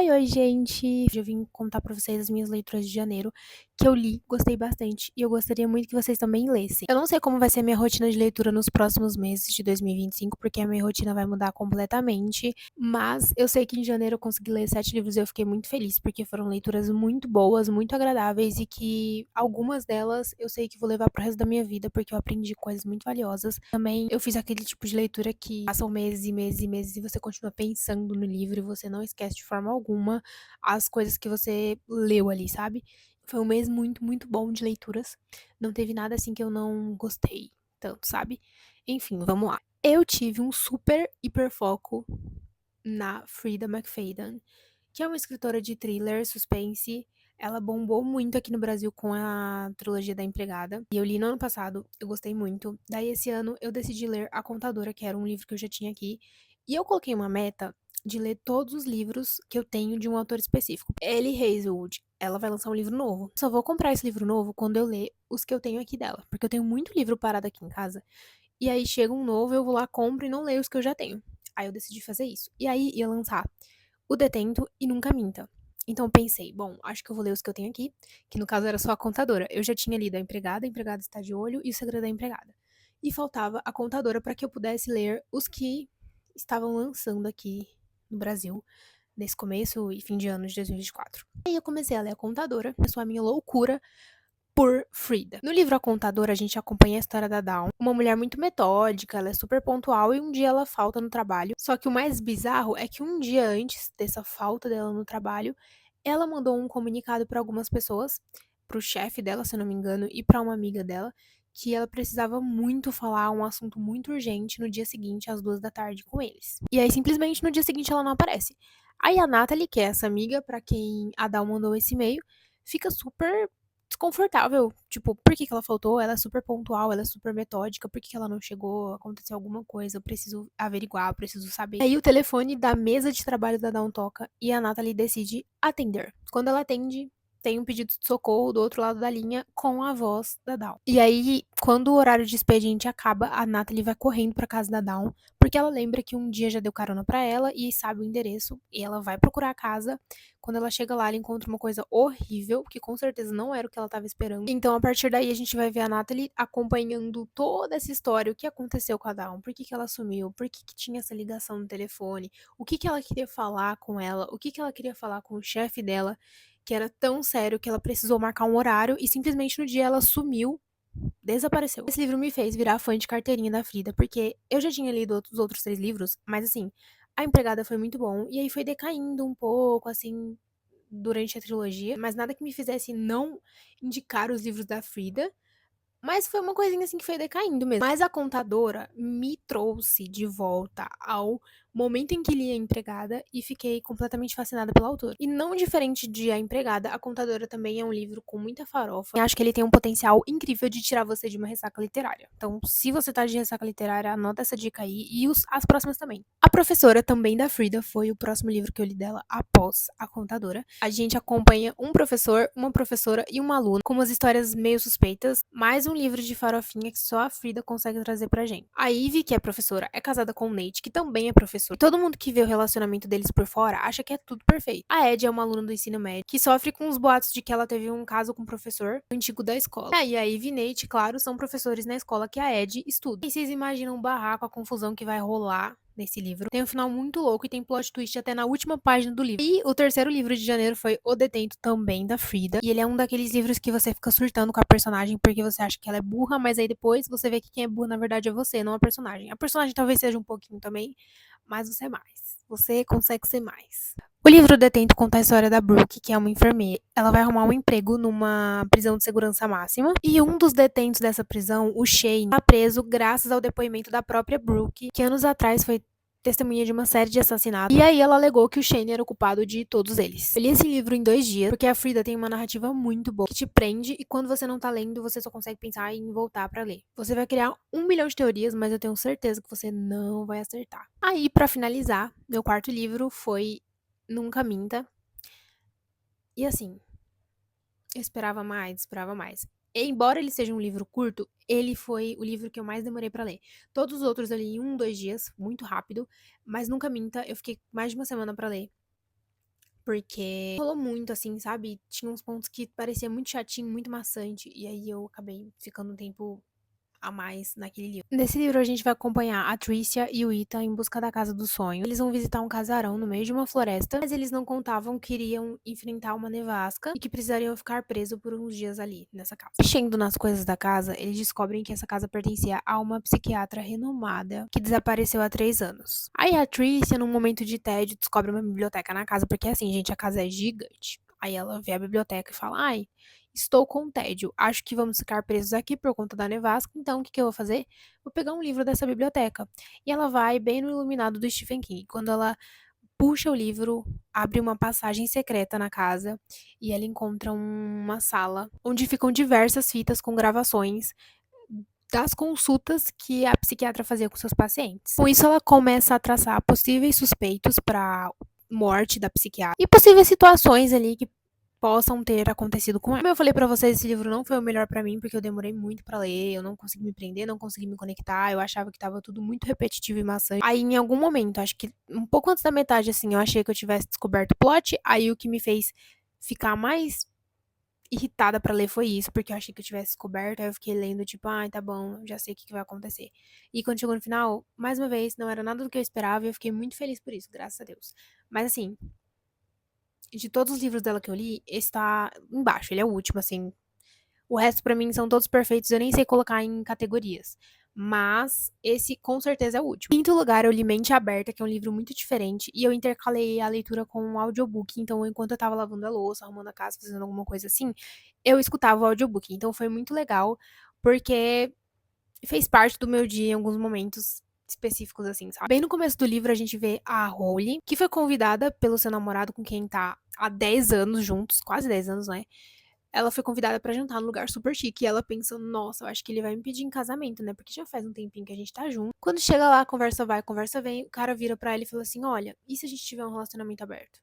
Oi, gente! Hoje eu vim contar pra vocês as minhas leituras de janeiro, que eu li, gostei bastante, e eu gostaria muito que vocês também lessem. Eu não sei como vai ser a minha rotina de leitura nos próximos meses de 2025, porque a minha rotina vai mudar completamente, mas eu sei que em janeiro eu consegui ler 7 livros e eu fiquei muito feliz, porque foram leituras muito boas, muito agradáveis, e que algumas delas eu sei que vou levar pro resto da minha vida, porque eu aprendi coisas muito valiosas. Também eu fiz aquele tipo de leitura que passam meses e meses e meses e você continua pensando no livro e você não esquece de forma alguma as coisas que você leu ali, sabe? Foi um mês muito, muito bom de leituras. Não teve nada assim que eu não gostei tanto, sabe? Enfim, vamos lá. Eu tive um super hiper foco na Frida McFadden, que é uma escritora de thriller, suspense. Ela bombou muito aqui no Brasil com a trilogia da Empregada. E eu li no ano passado, eu gostei muito. Daí esse ano eu decidi ler A Contadora, que era um livro que eu já tinha aqui. E eu coloquei uma meta de ler todos os livros que eu tenho de um autor específico. Ellie Hazelwood, ela vai lançar um livro novo. Só vou comprar esse livro novo quando eu ler os que eu tenho aqui dela. Porque eu tenho muito livro parado aqui em casa. E aí chega um novo, eu vou lá, compro e não leio os que eu já tenho. Aí eu decidi fazer isso. E aí ia lançar O Detento e Nunca Minta. Então eu pensei, bom, acho que eu vou ler os que eu tenho aqui, que no caso era só a contadora. Eu já tinha lido a empregada está de olho e o segredo da empregada. E faltava a contadora para que eu pudesse ler os que estavam lançando aqui no Brasil nesse começo e fim de ano de 2024. Aí eu comecei a ler a contadora, começou a minha loucura por Frida. No livro A Contadora, a gente acompanha a história da Dawn, uma mulher muito metódica, ela é super pontual e um dia ela falta no trabalho. Só que o mais bizarro é que um dia antes dessa falta dela no trabalho, ela mandou um comunicado para algumas pessoas, pro chefe dela, se eu não me engano, e para uma amiga dela, que ela precisava muito falar um assunto muito urgente no dia seguinte, às 2 da tarde, com eles. E aí, simplesmente, no dia seguinte, ela não aparece. Aí a Natalie, que é essa amiga para quem a Dawn mandou esse e-mail, fica super desconfortável. Tipo, por que que ela faltou? Ela é super pontual, ela é super metódica, por que que ela não chegou? Aconteceu alguma coisa, eu preciso averiguar, eu preciso saber. E aí o telefone da mesa de trabalho da Dawn toca e a Natalie decide atender. Quando ela atende, tem um pedido de socorro do outro lado da linha com a voz da Dawn. E aí, quando o horário de expediente acaba, a Natalie vai correndo pra casa da Dawn, porque ela lembra que um dia já deu carona pra ela e sabe o endereço, e ela vai procurar a casa. Quando ela chega lá, ela encontra uma coisa horrível, que com certeza não era o que ela estava esperando. Então, a partir daí, a gente vai ver a Natalie acompanhando toda essa história, o que aconteceu com a Dawn, por que que ela sumiu, por que que tinha essa ligação no telefone, o que que ela queria falar com ela, o que que ela queria falar com o chefe dela, que era tão sério que ela precisou marcar um horário e simplesmente no dia ela sumiu, desapareceu. Esse livro me fez virar fã de carteirinha da Frida, porque eu já tinha lido os outros 3 livros, mas assim, A Empregada foi muito bom, e aí foi decaindo um pouco, assim, durante a trilogia, mas nada que me fizesse não indicar os livros da Frida. Mas foi uma coisinha assim que foi decaindo mesmo. Mas a contadora me trouxe de volta ao momento em que li A Empregada e fiquei completamente fascinada pela autora. E não diferente de A Empregada, A Contadora também é um livro com muita farofa. Eu acho que ele tem um potencial incrível de tirar você de uma ressaca literária. Então, se você tá de ressaca literária, anota essa dica aí e as próximas também. A Professora, também da Frida, foi o próximo livro que eu li dela após A Contadora. A gente acompanha um professor, uma professora e uma aluna com umas histórias meio suspeitas, mais um livro de farofinha que só a Frida consegue trazer pra gente. A Ivy, que é professora, é casada com o Nate, que também é professor. E todo mundo que vê o relacionamento deles por fora acha que é tudo perfeito. A Ed é uma aluna do ensino médio que sofre com os boatos de que ela teve um caso com um professor antigo da escola. E a Ivy e Nate, claro, são professores na escola que a Ed estuda. E vocês imaginam o barraco, a confusão que vai rolar nesse livro. Tem um final muito louco e tem plot twist até na última página do livro. E o terceiro livro de janeiro foi O Detento, também da Frida. E ele é um daqueles livros que você fica surtando com a personagem porque você acha que ela é burra, mas aí depois você vê que quem é burra na verdade é você, não a personagem. A personagem talvez seja um pouquinho também, mas você é mais. Você consegue ser mais. O livro Detento conta a história da Brooke, que é uma enfermeira. Ela vai arrumar um emprego numa prisão de segurança máxima. E um dos detentos dessa prisão, o Shane, está preso graças ao depoimento da própria Brooke, que anos atrás foi testemunha de uma série de assassinatos. E aí ela alegou que o Shane era o culpado de todos eles. Eu li esse livro em 2 dias, porque a Frida tem uma narrativa muito boa, que te prende, e quando você não tá lendo, você só consegue pensar em voltar pra ler. Você vai criar 1 milhão de teorias, mas eu tenho certeza que você não vai acertar. Aí, pra finalizar, meu quarto livro foi Nunca Minta. E assim, eu esperava mais, esperava mais. Embora ele seja um livro curto, ele foi o livro que eu mais demorei pra ler. Todos os outros eu li em 1, 2 dias, muito rápido, mas Nunca Minta, eu fiquei mais de uma semana pra ler. porque rolou muito, assim, sabe? Tinha uns pontos que parecia muito chatinho, muito maçante, e aí eu acabei ficando um tempo a mais naquele livro. Nesse livro a gente vai acompanhar a Tricia e o Ethan em busca da casa do sonho. Eles vão visitar um casarão no meio de uma floresta, mas eles não contavam que iriam enfrentar uma nevasca e que precisariam ficar presos por uns dias ali, nessa casa. Mexendo nas coisas da casa, eles descobrem que essa casa pertencia a uma psiquiatra renomada que desapareceu há 3 anos. Aí a Tricia, num momento de tédio, descobre uma biblioteca na casa, porque assim, gente, a casa é gigante. Aí ela vê a biblioteca e fala, ai, estou com tédio. Acho que vamos ficar presos aqui por conta da nevasca. Então, o que eu vou fazer? Vou pegar um livro dessa biblioteca. E ela vai bem no iluminado do Stephen King. Quando ela puxa o livro, abre uma passagem secreta na casa e ela encontra uma sala onde ficam diversas fitas com gravações das consultas que a psiquiatra fazia com seus pacientes. Com isso, ela começa a traçar possíveis suspeitos para morte da psiquiatra e possíveis situações ali que possam ter acontecido com ela. Como eu falei pra vocês, esse livro não foi o melhor pra mim, porque eu demorei muito pra ler, eu não consegui me prender, não consegui me conectar, eu achava que tava tudo muito repetitivo e maçante. Aí, em algum momento, acho que um pouco antes da metade, assim, eu achei que eu tivesse descoberto o plot, aí o que me fez ficar mais irritada pra ler foi isso, porque eu achei que eu tivesse descoberto, aí eu fiquei lendo, tipo, ai, tá bom, já sei o que vai acontecer. E quando chegou no final, mais uma vez, não era nada do que eu esperava, e eu fiquei muito feliz por isso, graças a Deus. Mas assim, de todos os livros dela que eu li, esse tá embaixo, ele é o último, assim. O resto, pra mim, são todos perfeitos, eu nem sei colocar em categorias. Mas esse, com certeza, é o último. Em quinto lugar, eu li Mente Aberta, que é um livro muito diferente, e eu intercalei a leitura com um audiobook, então enquanto eu tava lavando a louça, arrumando a casa, fazendo alguma coisa assim, eu escutava o audiobook. Então foi muito legal, porque fez parte do meu dia em alguns momentos específicos, assim, sabe? Bem no começo do livro, a gente vê a Holly, que foi convidada pelo seu namorado com quem tá há 10 anos juntos, quase 10 anos, né? Ela foi convidada pra jantar num lugar super chique e ela pensa, nossa, eu acho que ele vai me pedir em casamento, né? Porque já faz um tempinho que a gente tá junto. Quando chega lá, conversa vai, conversa vem, o cara vira pra ela e fala assim: olha, e se a gente tiver um relacionamento aberto?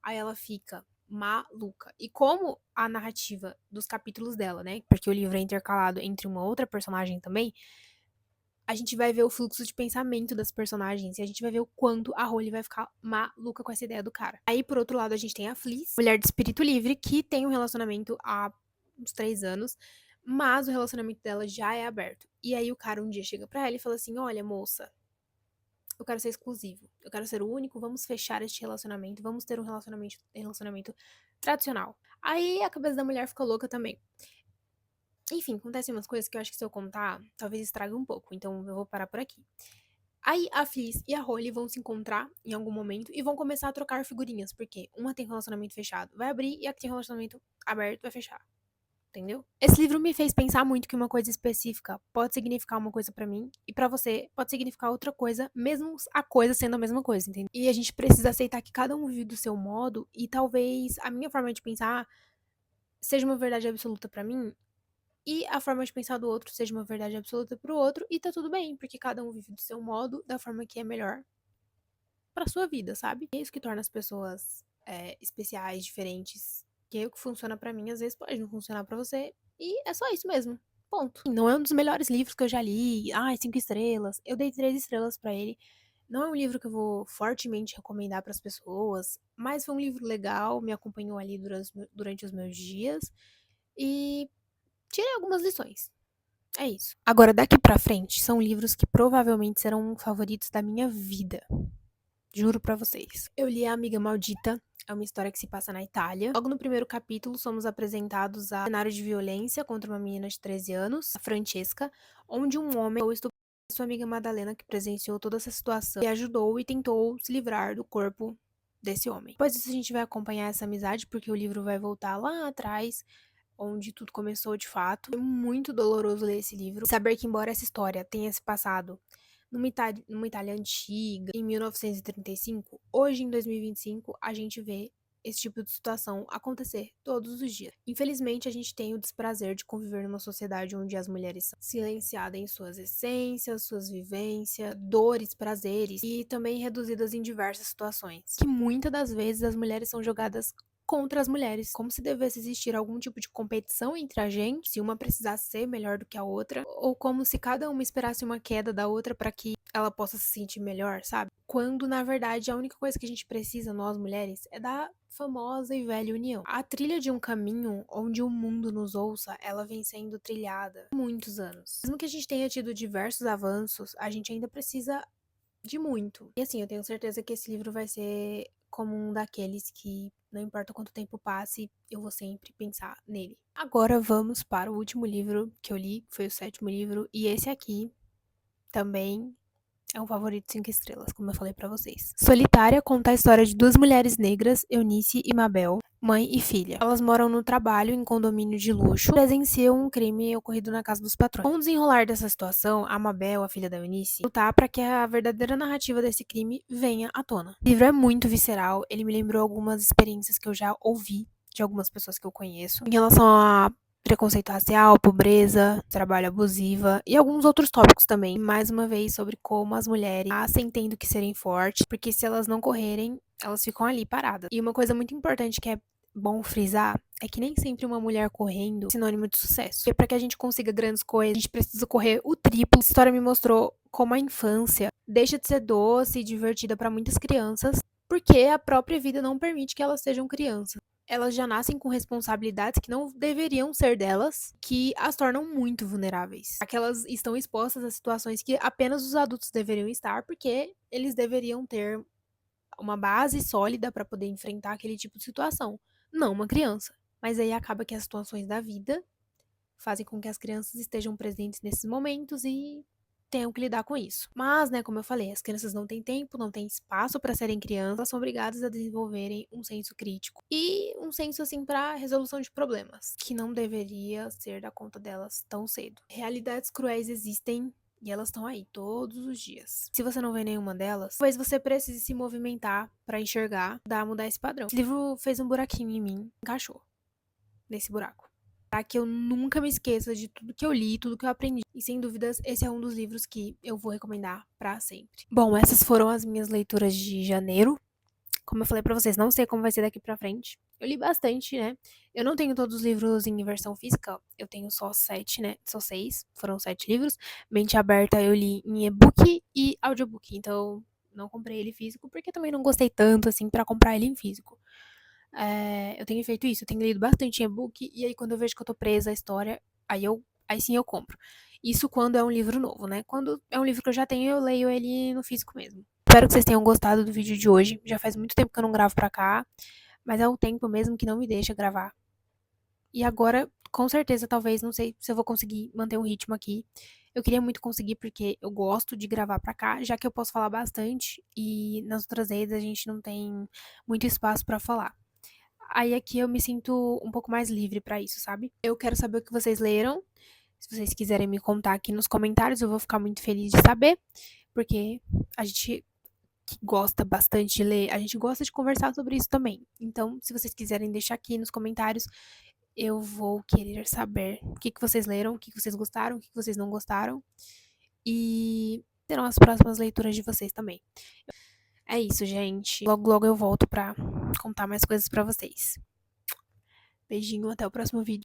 Aí ela fica maluca. E como a narrativa dos capítulos dela, né? Porque o livro é intercalado entre uma outra personagem também, a gente vai ver o fluxo de pensamento das personagens e a gente vai ver o quanto a Holly vai ficar maluca com essa ideia do cara. Aí, por outro lado, a gente tem a Fliss, mulher de espírito livre, que tem um relacionamento há uns 3 anos, mas o relacionamento dela já é aberto. E aí o cara um dia chega pra ela e fala assim: olha, moça, eu quero ser exclusivo, eu quero ser o único, vamos fechar este relacionamento, vamos ter um relacionamento tradicional. Aí a cabeça da mulher fica louca também. Enfim, acontecem umas coisas que eu acho que se eu contar, talvez estrague um pouco, então eu vou parar por aqui. Aí a Fliss e a Holly vão se encontrar em algum momento e vão começar a trocar figurinhas, porque uma tem relacionamento fechado, vai abrir, e a que tem relacionamento aberto vai fechar. Entendeu? Esse livro me fez pensar muito que uma coisa específica pode significar uma coisa pra mim e pra você pode significar outra coisa, mesmo a coisa sendo a mesma coisa, entendeu? E a gente precisa aceitar que cada um vive do seu modo e talvez a minha forma de pensar seja uma verdade absoluta pra mim e a forma de pensar do outro seja uma verdade absoluta pro outro, e tá tudo bem, porque cada um vive do seu modo, da forma que é melhor pra sua vida, sabe? É isso que torna as pessoas especiais, diferentes. Que é o que funciona pra mim, às vezes pode não funcionar pra você, e é só isso mesmo. Ponto. Não é um dos melhores livros que eu já li. Ai, 5 estrelas. Eu dei 3 estrelas pra ele. Não é um livro que eu vou fortemente recomendar pras pessoas, mas foi um livro legal, me acompanhou ali durante os meus dias. E tirei algumas lições. É isso. Agora, daqui pra frente, são livros que provavelmente serão favoritos da minha vida. Juro pra vocês. Eu li A Amiga Maldita. É uma história que se passa na Itália. Logo no primeiro capítulo, somos apresentados a cenário de violência contra uma menina de 13 anos, a Francesca, onde um homem estuprou sua amiga Madalena, que presenciou toda essa situação e ajudou e tentou se livrar do corpo desse homem. Depois disso, a gente vai acompanhar essa amizade, porque o livro vai voltar lá atrás, onde tudo começou de fato. É muito doloroso ler esse livro. Saber que, embora essa história tenha se passado numa Itália antiga, em 1935, hoje em 2025, a gente vê esse tipo de situação acontecer todos os dias. Infelizmente, a gente tem o desprazer de conviver numa sociedade onde as mulheres são silenciadas em suas essências, suas vivências, dores, prazeres e também reduzidas em diversas situações. Que muitas das vezes as mulheres são jogadas contra as mulheres, como se devesse existir algum tipo de competição entre a gente, se uma precisasse ser melhor do que a outra, ou como se cada uma esperasse uma queda da outra para que ela possa se sentir melhor, sabe? Quando na verdade a única coisa que a gente precisa, nós mulheres, é dar famosa e velha união. A trilha de um caminho onde o mundo nos ouça, ela vem sendo trilhada há muitos anos. Mesmo que a gente tenha tido diversos avanços, a gente ainda precisa de muito. E assim, eu tenho certeza que esse livro vai ser como um daqueles que, não importa quanto tempo passe, eu vou sempre pensar nele. Agora vamos para o último livro que eu li, foi o 7º livro, e esse aqui também é um favorito 5 estrelas, como eu falei pra vocês. Solitária conta a história de duas mulheres negras, Eunice e Mabel, mãe e filha. Elas moram no trabalho em condomínio de luxo e presenciam um crime ocorrido na casa dos patrões. Com o desenrolar dessa situação, a Mabel, a filha da Eunice, lutar para que a verdadeira narrativa desse crime venha à tona. O livro é muito visceral, ele me lembrou algumas experiências que eu já ouvi de algumas pessoas que eu conheço em relação a preconceito racial, pobreza, trabalho abusiva e alguns outros tópicos também. Mais uma vez sobre como as mulheres nascem tendo que serem fortes, porque se elas não correrem, elas ficam ali paradas. E uma coisa muito importante que é bom frisar é que nem sempre uma mulher correndo é sinônimo de sucesso. Porque para que a gente consiga grandes coisas, a gente precisa correr o triplo. Essa história me mostrou como a infância deixa de ser doce e divertida para muitas crianças, porque a própria vida não permite que elas sejam crianças. Elas já nascem com responsabilidades que não deveriam ser delas, que as tornam muito vulneráveis. Aquelas estão expostas a situações que apenas os adultos deveriam estar, porque eles deveriam ter uma base sólida para poder enfrentar aquele tipo de situação, não uma criança. Mas aí acaba que as situações da vida fazem com que as crianças estejam presentes nesses momentos e tenham que lidar com isso. Mas, né, como eu falei, as crianças não têm tempo, não têm espaço para serem crianças, elas são obrigadas a desenvolverem um senso crítico e um senso assim para resolução de problemas, que não deveria ser da conta delas tão cedo. Realidades cruéis existem e elas estão aí todos os dias. Se você não vê nenhuma delas, talvez você precise se movimentar para enxergar, mudar esse padrão. Esse livro fez um buraquinho em mim, encaixou nesse buraco. Para que eu nunca me esqueça de tudo que eu li, tudo que eu aprendi. E sem dúvidas, esse é um dos livros que eu vou recomendar para sempre. Bom, essas foram as minhas leituras de janeiro. Como eu falei pra vocês, não sei como vai ser daqui pra frente. Eu li bastante, né? Eu não tenho todos os livros em versão física. Eu tenho só 7, né? Só 6. Foram 7 livros. Mente Aberta eu li em e-book e audiobook. Então, não comprei ele físico, porque também não gostei tanto, assim, pra comprar ele em físico. Eu tenho feito isso, eu tenho lido bastante em e-book, e aí quando eu vejo que eu tô presa à história, aí sim eu compro. Isso quando é um livro novo, né? Quando é um livro que eu já tenho, eu leio ele no físico mesmo. Espero que vocês tenham gostado do vídeo de hoje. Já faz muito tempo que eu não gravo pra cá, mas é o tempo mesmo que não me deixa gravar. E agora, com certeza, talvez, não sei se eu vou conseguir manter um ritmo aqui. Eu queria muito conseguir porque eu gosto de gravar pra cá, já que eu posso falar bastante e nas outras redes a gente não tem muito espaço pra falar. Aí aqui eu me sinto um pouco mais livre pra isso, sabe? Eu quero saber o que vocês leram. Se vocês quiserem me contar aqui nos comentários, eu vou ficar muito feliz de saber, porque a gente que gosta bastante de ler, a gente gosta de conversar sobre isso também. Então, se vocês quiserem deixar aqui nos comentários, eu vou querer saber o que vocês leram, o que vocês gostaram, o que vocês não gostaram. E terão as próximas leituras de vocês também. É isso, gente. Logo, logo eu volto pra contar mais coisas pra vocês. Beijinho, até o próximo vídeo.